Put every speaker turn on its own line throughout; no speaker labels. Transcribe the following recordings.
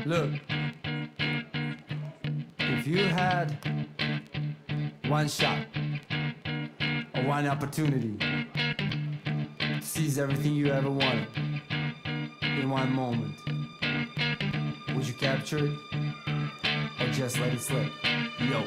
Look, if you had one shot or one opportunity to seize everything you ever wanted in one moment, would you capture it or just let it slip? Yo.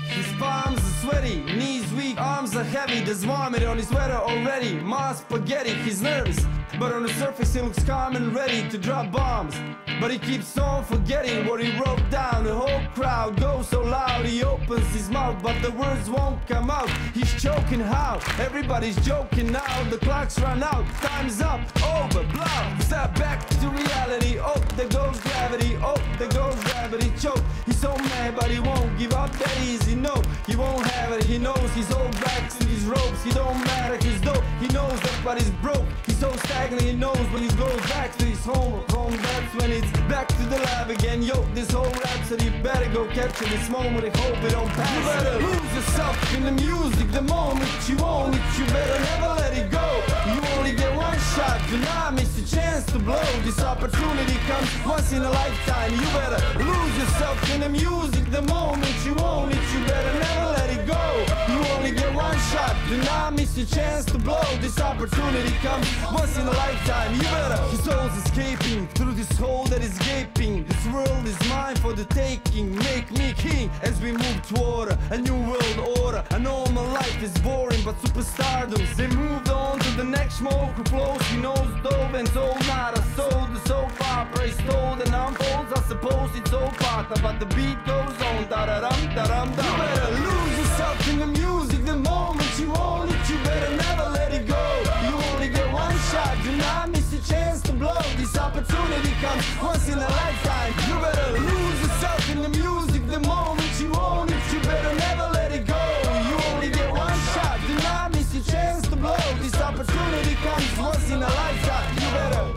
His palms are sweaty, knees weak, arms are heavy. There's vomit on his sweater already. Mars spaghetti, he's nervous, but on the surface he looks calm and ready to drop bombs. But he keeps on forgetting what he wrote down. The whole crowd goes so loud, he opens his mouth, but the words won't come out. He's choking how? Everybody's joking now. The clock's run out, time's up, over, blow. Step back to reality, oh, there goes gravity, oh, there goes gravity, choke. He's so mad, but he won't give up that easy, no. He won't have it, he knows he's all back to his ropes. He don't matter, he's dope, he knows that, but he's broke. He's so stagnant, he knows when he goes back to his home, that's when it's back to the lab again. Yo, this whole rhapsody, better go capture this moment and hope it don't pass. You better lose yourself in the music the moment you own it. You better never let it go. You only get one shot, do not miss a chance to blow. This opportunity comes once in a lifetime. You better lose yourself in the music the moment you own it. You better never let it go. You only get one shot, do not miss a chance to blow. This opportunity comes once in a lifetime. You better. His soul's escaping through this hole that is gaping. This world is mine for the taking. Make me king as we move toward a new world order. A normal life is boring, but superstardom. They moved on to the next smoke who flows. He knows dove and so not a soul. The soap opera is told and unfolds. I suppose it's all part, but the beat goes on. Da-da-dum, da-dum, da. You better lose yourself in the music the moment you own it. You better never let it go. You only get one shot, do not miss a chance to blow. This opportunity comes once in a lifetime. You better lose yourself in the music the moment you own it. You better never let it go. You only get one shot, do not miss a chance to blow. This opportunity comes once in a lifetime. You better